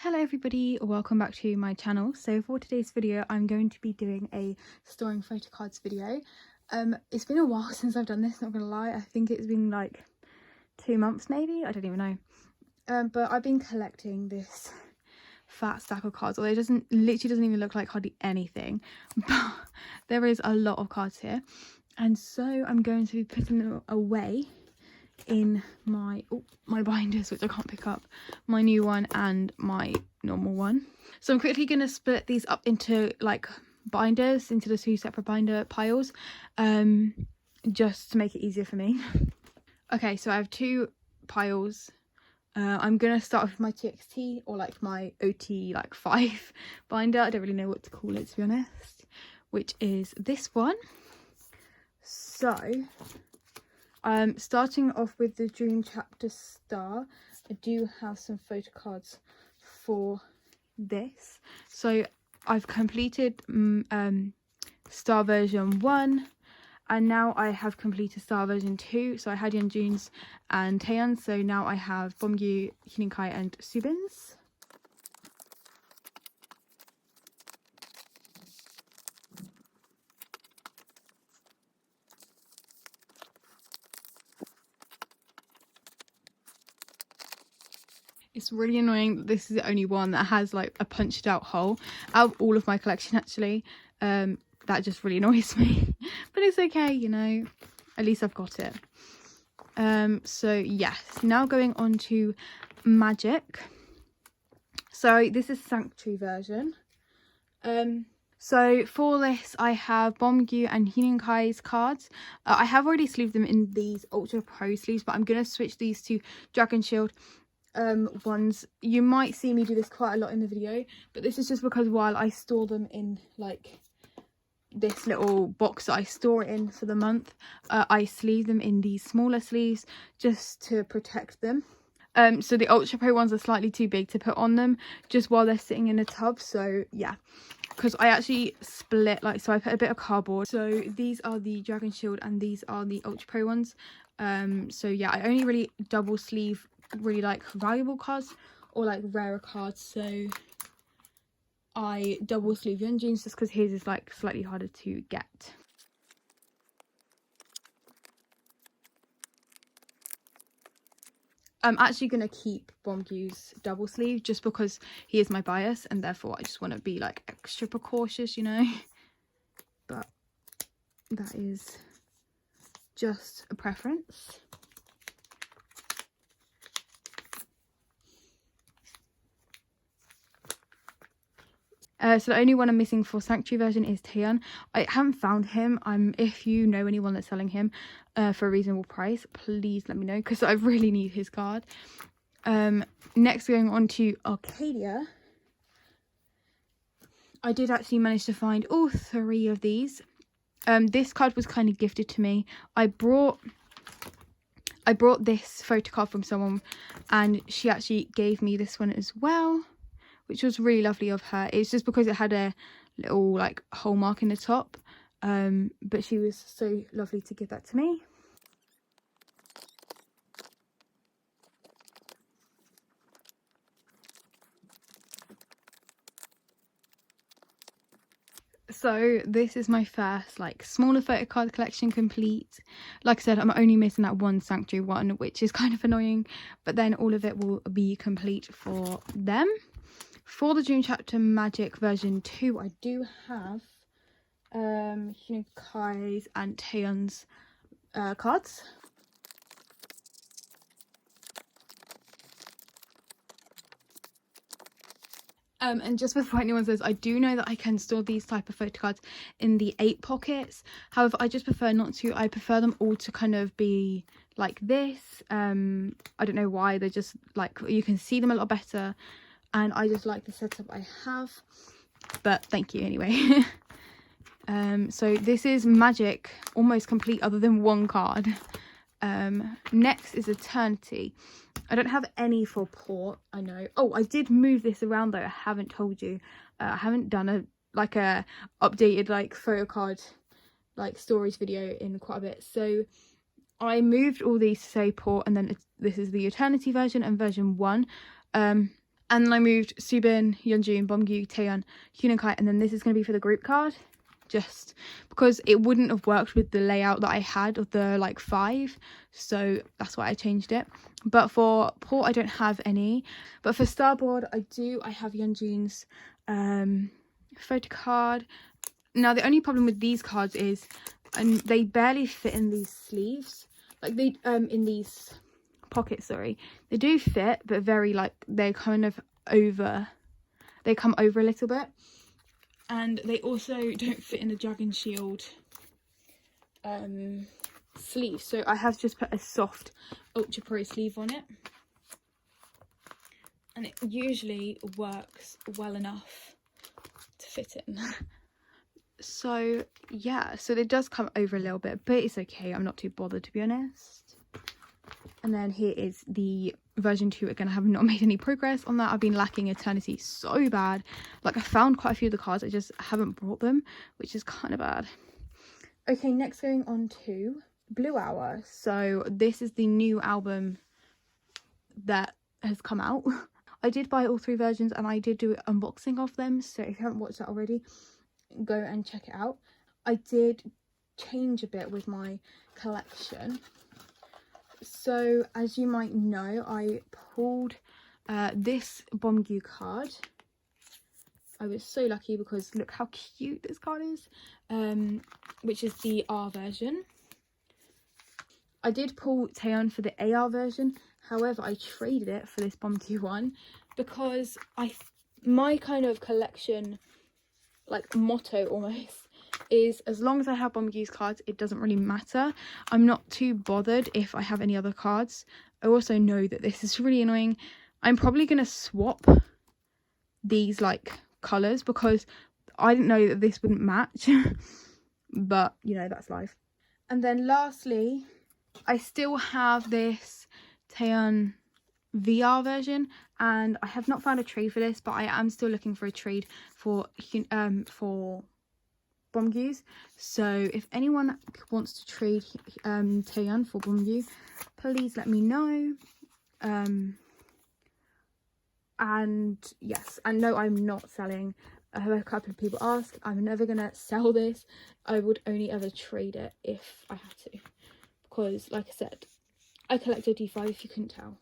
Hello everybody, welcome back to my channel. So for today's video I'm going to be doing a storing photo cards video. It's been a while since I've done this, not gonna lie. I think it's been like 2 months maybe, I don't even know. But I've been collecting this fat stack of cards, although it literally doesn't even look like hardly anything, but there is a lot of cards here, and so I'm going to be putting them away in my binders, which I can't pick up, my new one and my normal one. So I'm quickly going to split these up into like binders, into the 2 separate binder piles, just to make it easier for me. Okay, so I have 2 piles. I'm gonna start off with my TXT, or like my OT like 5 binder. I don't really know what to call it, to be honest, which is this one. So starting off with the Dream Chapter Star, I do have some photo cards for this. So I've completed Star version 1, and now I have completed Star version 2. So I had Yeongjun's and Taeyeon's, so now I have Beomgyu, Kai and Subin's. It's really annoying that this is the only one that has like a punched out hole out of all of my collection, actually. That just really annoys me, but it's okay, you know, at least I've got it. So yes, now going on to Magic. So this is Sanctuary version. So for this I have Beomgyu and Kai's cards. I have already sleeved them in these Ultra Pro sleeves, but I'm going to switch these to Dragon Shield ones. You might see me do this quite a lot in the video, but this is just because while I store them in like this little box that I store it in for the month, I sleeve them in these smaller sleeves just to protect them. So the Ultra Pro ones are slightly too big to put on them just while they're sitting in a tub. So yeah, because I actually split, like, so I put a bit of cardboard. So these are the Dragon Shield and these are the Ultra Pro ones. So yeah, I only really double sleeve really like valuable cards or like rarer cards. So I double sleeve Youngjin's just because his is like slightly harder to get. I'm actually going to keep Beomgyu's double sleeve just because he is my bias, and therefore I just want to be like extra precautious, you know. But that is just a preference. So the only one I'm missing for Sanctuary version is Taeyeon. I haven't found him. If you know anyone that's selling him for a reasonable price, please let me know, because I really need his card. Next, going on to Arcadia. I did actually manage to find all 3 of these. This card was kind of gifted to me. I brought this photo card from someone, and she actually gave me this one as well, which was really lovely of her. It's just because it had a little like hole mark in the top, but she was so lovely to give that to me. So this is my first like smaller photo card collection complete. Like I said, I'm only missing that one Sanctuary one, which is kind of annoying, but then all of it will be complete for them. For the Dream Chapter Magic version 2, I do have Kai's and Taeyeon's cards. And just before anyone says, I do know that I can store these type of photo cards in the 8 pockets. However, I just prefer not to. I prefer them all to kind of be like this. I don't know why. They're just like, you can see them a lot better, and I just like the setup I have. But thank you anyway. So this is Magic, almost complete other than 1 card. Next is Eternity. I don't have any for Port, I know. Oh, I did move this around though. I haven't told you. I haven't done a updated like photo card like storage video in quite a bit. So I moved all these to say Port, and then this is the Eternity version and version 1. And then I moved Subin, Yeonjun, Beomgyu, Taeyeon, Hyun and Kai, and then this is going to be for the group card, just because it wouldn't have worked with the layout that I had of the like 5, so that's why I changed it. But for port I don't have any, but for starboard I have Yeonjun's photo card. Now the only problem with these cards is they barely fit in these sleeves, like they in these pockets, sorry, they do fit, but very like they're kind of over, they come over a little bit, and they also don't fit in the dragon shield sleeve, so I have just put a soft ultra pro sleeve on it, and it usually works well enough to fit in. So yeah, so it does come over a little bit, but it's okay, I'm not too bothered, to be honest. And then here is the version 2. Again, I have not made any progress on that. I've been lacking Eternity so bad. Like, I found quite a few of the cards, I just haven't brought them, which is kind of bad. Okay, next going on to Blue Hour. So this is the new album that has come out. I did buy all 3 versions and I did do an unboxing of them, so if you haven't watched that already, go and check it out. I did change a bit with my collection. So as you might know, I pulled this Beomgyu card. I was so lucky because look how cute this card is, which is the R version. I did pull Taeyeon for the AR version, however I traded it for this Beomgyu one because my kind of collection, like motto almost, is as long as I have Beomgyu's cards, it doesn't really matter. I'm not too bothered if I have any other cards. I also know that this is really annoying. I'm probably going to swap these like colours because I didn't know that this wouldn't match. But, you know, that's life. And then lastly, I still have this Taeyeon VR version, and I have not found a trade for this, but I am still looking for a trade for Beomgyu's. So if anyone wants to trade Taeyeon for Beomgyu, please let me know. And yes, and no, I'm not selling. I have a couple of people ask. I'm never gonna sell this. I would only ever trade it if I had to, because like I said, I collect OD5 if you couldn't tell.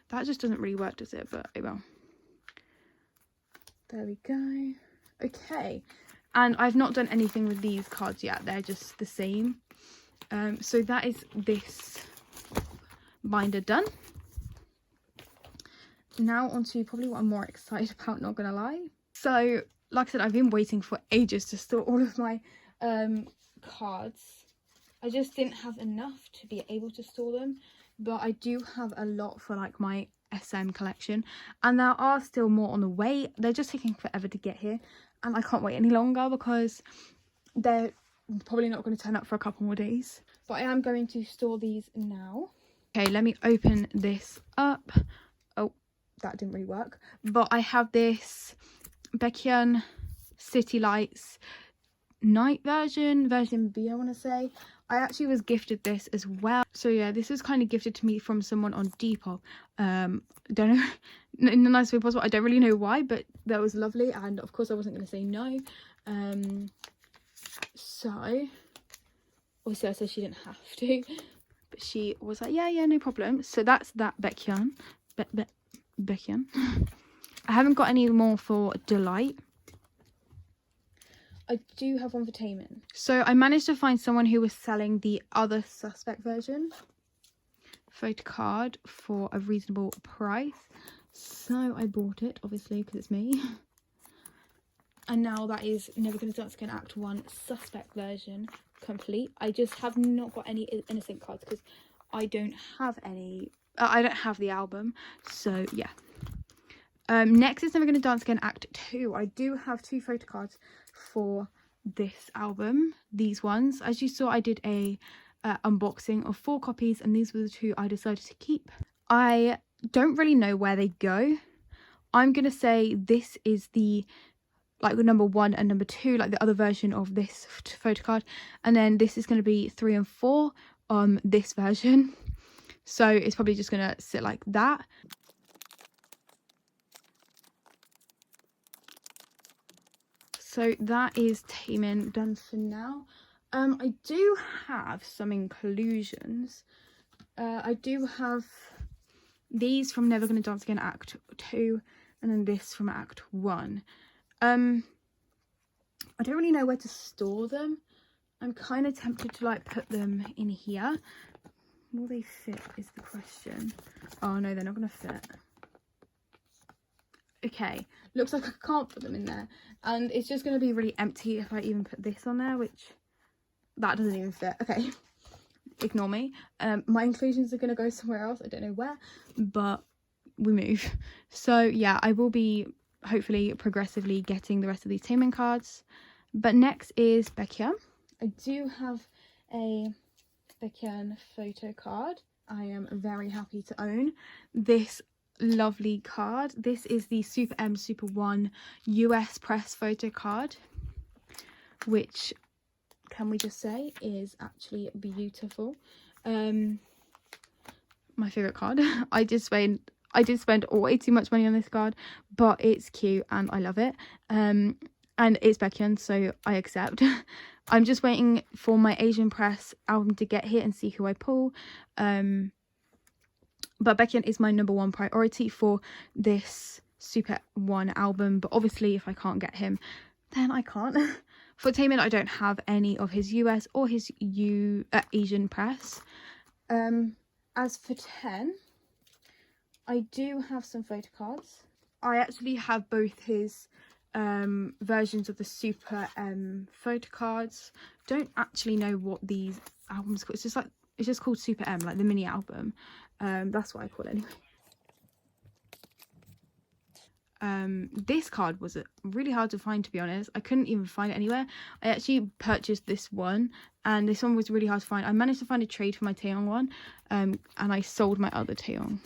That just doesn't really work, does it? But oh well. There we go. Okay, and I've not done anything with these cards yet. They're just the same. So that is this binder done. Now onto probably what I'm more excited about, not gonna lie. So like I said, I've been waiting for ages to store all of my cards. I just didn't have enough to be able to store them, but I do have a lot for like my SM collection, and there are still more on the way. They're just taking forever to get here, and I can't wait any longer because they're probably not going to turn up for a couple more days. But I am going to store these now. Okay, let me open this up. Oh, that didn't really work. But I have this Baekhyun City Lights night version B, I want to say. I actually was gifted this as well. So yeah, this was kind of gifted to me from someone on Depop. Don't know, in the nicest way possible. I don't really know why, but that was lovely, and of course I wasn't going to say no. So obviously I said she didn't have to, but she was like, yeah, no problem. So that's that Baekhyun. Baekhyun. I haven't got any more for Delight. I do have one for Taemin. So I managed to find someone who was selling the other Suspect version photo card for a reasonable price. So I bought it, obviously, because it's me. And now that is Never Gonna Dance Again Act 1 Suspect version complete. I just have not got any Innocent cards because I don't have any. I don't have the album. So yeah. Next is Never Gonna Dance Again Act 2. I do have 2 photo cards for this album. These ones, as you saw, I did a unboxing of 4 copies, and these were the 2 I decided to keep. I don't really know where they go. I'm gonna say this is the like number 1 and number 2, like the other version of this photo card, and then this is going to be 3 and 4 on this version. So it's probably just gonna sit like that. So that is Taemin done for now. I do have some inclusions. I do have these from Never Gonna Dance Again Act 2, and then this from Act 1. I don't really know where to store them. I'm kind of tempted to like put them in here. Will they fit is the question. Oh no, they're not gonna fit. Okay, looks like I can't put them in there, and it's just gonna be really empty if I even put this on there, which that doesn't even fit. Okay, ignore me. My inclusions are gonna go somewhere else. I don't know where, but we move. So yeah, I will be hopefully progressively getting the rest of these Taemin cards. But next is Baekhyun. I do have a Baekhyun photo card. I am very happy to own this lovely card. This is the SUPERM Super 1 US press photo card, which, can we just say, is actually beautiful. My favorite card. I did spend way too much money on this card, but it's cute and I love it. And it's Baekhyun, so I accept. I'm just waiting for my Asian press album to get here and see who I pull. But Baekhyun is my #1 priority for this Super 1 album. But obviously, if I can't get him, then I can't. For Taemin, I don't have any of his US or his Asian press. As for 10, I do have some photo cards. I actually have both his versions of the Super photo cards. Don't actually know what these albums called. It's just called Super M, like the mini album. That's what I call it anyway. This card was really hard to find, to be honest. I couldn't even find it anywhere. I actually purchased this one, and this one was really hard to find. I managed to find a trade for my Taeyong one, and I sold my other Taeyong.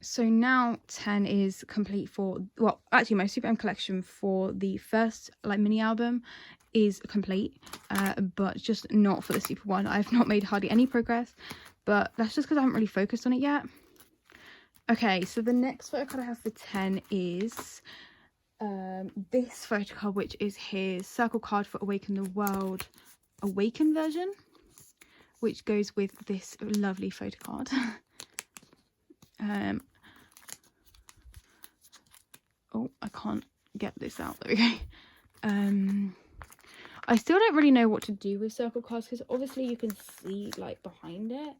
So now 10 is complete for, well, actually my Super M collection for the first like mini album is complete, but just not for the Super 1. I've not made hardly any progress, but that's just because I haven't really focused on it yet. Okay, so the next photo card I have for 10 is this photo card, which is his circle card for Awaken the World Awaken version, which goes with this lovely photo card. Oh, I can't get this out. There we go. I still don't really know what to do with circle cards, because obviously you can see like behind it.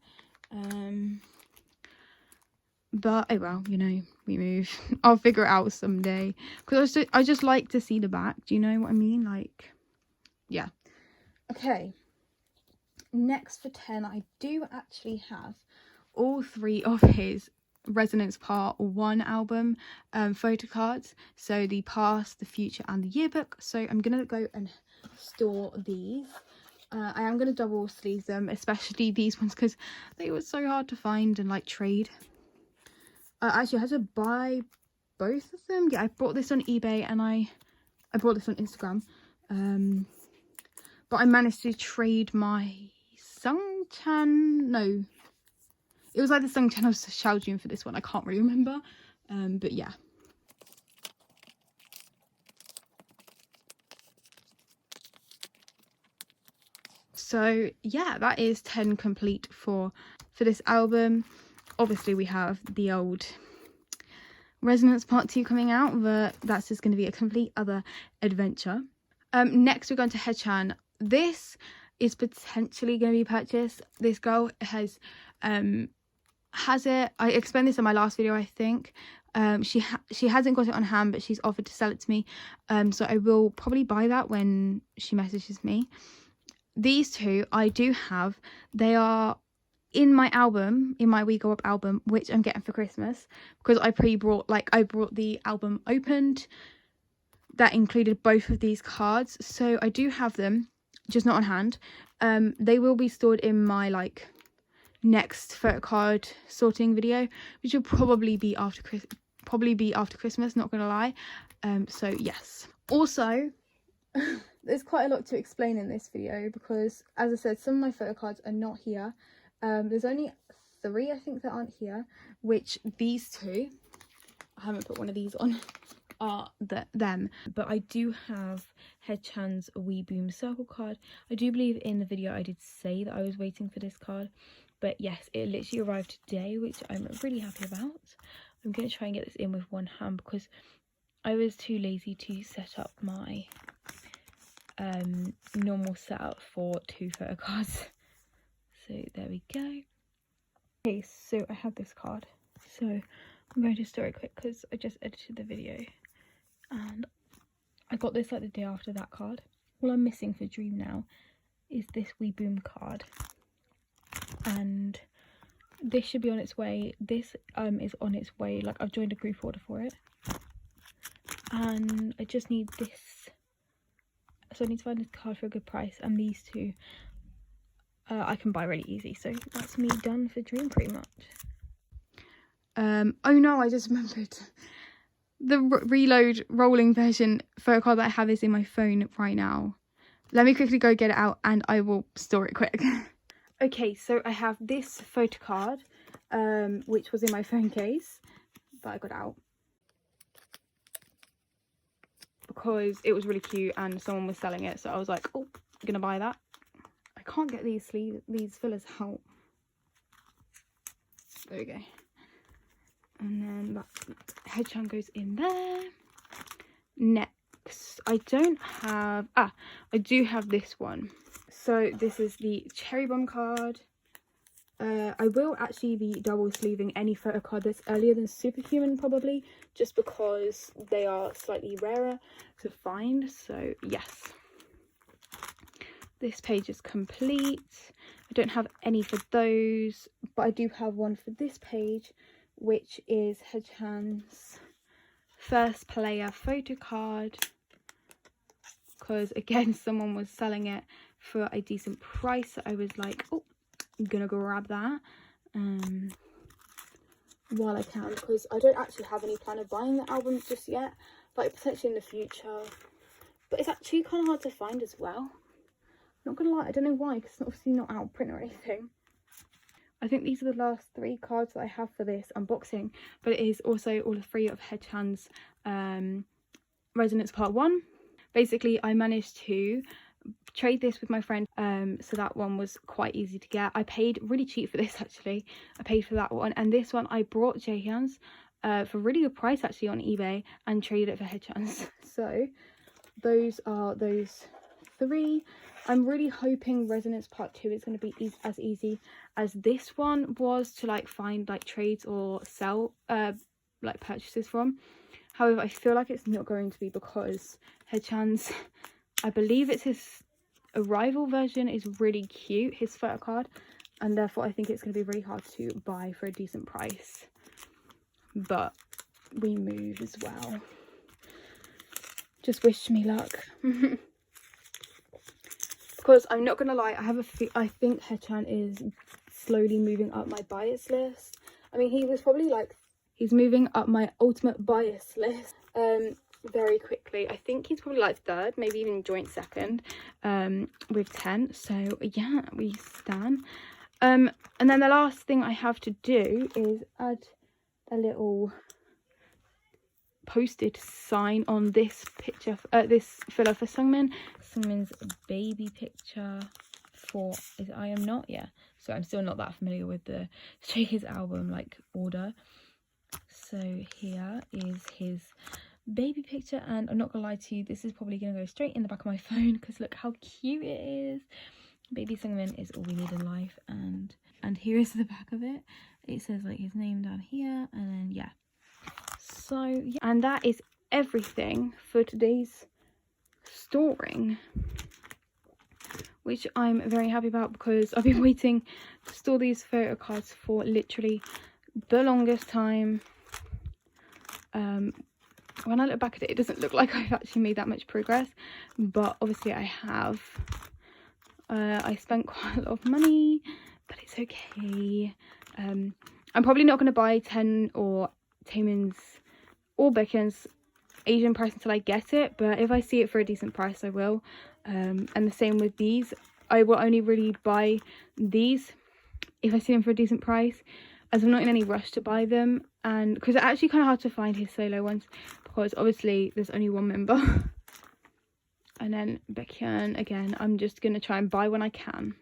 But oh well, you know, we move. I'll figure it out someday, because I just like to see the back. Do you know what I mean? Like, yeah. Okay. Next for 10, I do actually have all 3 of his Resonance Part 1 album photo cards. So the past, the future, and the yearbook. So I'm gonna go and store these. I am gonna double sleeve them, especially these ones, because they were so hard to find and like trade. Actually, I had to buy both of them. Yeah, I bought this on eBay and I bought this on Instagram. But I managed to trade my Seungchan. No, it was like the Seungchan of Xiaojun for this one. I can't really remember. But yeah. So yeah, that is 10 complete for this album. Obviously, we have the old Resonance Part 2 coming out, but that's just going to be a complete other adventure. Next, we're going to Haechan. This is potentially going to be purchased. This girl has it. I explained this in my last video, I think. She hasn't got it on hand, but she's offered to sell it to me. So I will probably buy that when she messages me. These 2 I do have. They are in my album, in my We Go Up album, which I'm getting for Christmas, because I brought the album opened that included both of these cards. So I do have them, just not on hand. They will be stored in my like next photo card sorting video, which will probably be after Christmas, not gonna lie. So yes. Also, there's quite a lot to explain in this video, because as I said, some of my photo cards are not here. There's only 3 I think that aren't here, which these 2 haven't put one of these on are them. But I do have Haechan's Wee Boom Circle card. I do believe in the video I did say that I was waiting for this card, but yes, it literally arrived today, which I'm really happy about. I'm going to try and get this in with one hand because I was too lazy to set up my normal setup for 2 photo cards. So there we go. Okay, so I have this card, so I'm going to store it quick because I just edited the video and I got this like the day after that card. All I'm missing for Dream now is this Wee Boom card, and this should be on its way. This is on its way. Like, I've joined a group order for it, and I just need this. So I need to find this card for a good price, and these two I can buy really easy. So that's me done for Dream pretty much. Oh no, I just remembered. The reload rolling version photo card that I have is in my phone right now. Let me quickly go get it out and I will store it quick. Okay, so I have this photo card, which was in my phone case, but I got it out because it was really cute and someone was selling it. So I was like, oh, I'm gonna buy that. I can't get these fillers out. There we go. And then that Haechan goes in there. Next, I do have this one. So this is the Cherry Bomb card. I will actually be double sleeving any photo card that's earlier than Superhuman probably, just because they are slightly rarer to find. So yes, this page is complete. I don't have any for those, but I do have one for this page, which is Haechan's first player photo card, because again someone was selling it for a decent price, so I was like, oh, I'm gonna grab that while I can, because I don't actually have any plan of buying the album just yet, like potentially in the future, but it's actually kind of hard to find as well. Not gonna lie, I don't know why, because it's obviously not out of print or anything. I think these are the last 3 cards that I have for this unboxing, but it is also all 3 of Haechan's Resonance Part 1. Basically, I managed to trade this with my friend, so that one was quite easy to get. I paid really cheap for this actually. I paid for that one, and this one I brought Jaehyun's for a really good price actually on eBay and traded it for Haechan's. So those are those 3. I'm really hoping Resonance Part 2 is going to be as easy as this one was to like find like trades or sell like purchases from. However, I feel like it's not going to be, because Haechan's, I believe it's his arrival version, is really cute, his photo card, and therefore I think it's going to be really hard to buy for a decent price. But we move as well. Just wish me luck. Because I'm not gonna lie, I think Haechan is slowly moving up my bias list. I mean, he was probably like, he's moving up my ultimate bias list very quickly. I think he's probably like 3rd, maybe even joint 2nd with 10. So yeah, we stan. And then the last thing I have to do is add a little posted sign on this picture, this filler for Seungmin. Seungmin's baby picture for, is it I Am Not? Yeah. So I'm still not that familiar with the Stray Kids album like order. So here is his baby picture, and I'm not gonna lie to you, this is probably gonna go straight in the back of my phone because look how cute it is. Baby Seungmin is all we need in life, and here is the back of it. It says like his name down here, and then yeah. So yeah, and that is everything for today's storing, which I'm very happy about because I've been waiting to store these photo cards for literally the longest time. When I look back at it, it doesn't look like I've actually made that much progress, but obviously I have. I spent quite a lot of money, but it's okay. I'm probably not going to buy 10 or Taemin's or Baekhyun's Asian price until I get it, but if I see it for a decent price I will. And the same with these, I will only really buy these if I see them for a decent price. as I'm not in any rush to buy them, and because it's actually kind of hard to find his solo ones because obviously there's only one member. And then Baekhyun, again, I'm just going to try and buy when I can.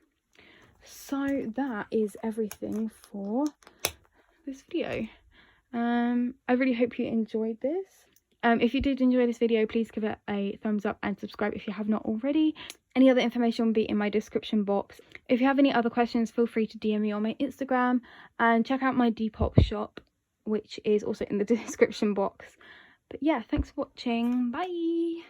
So that is everything for this video. I really hope you enjoyed this. If you did enjoy this video, please give it a thumbs up and subscribe if you have not already. Any other information will be in my description box. If you have any other questions, feel free to DM me on my Instagram, and check out my Depop shop, which is also in the description box. But yeah, thanks for watching. Bye!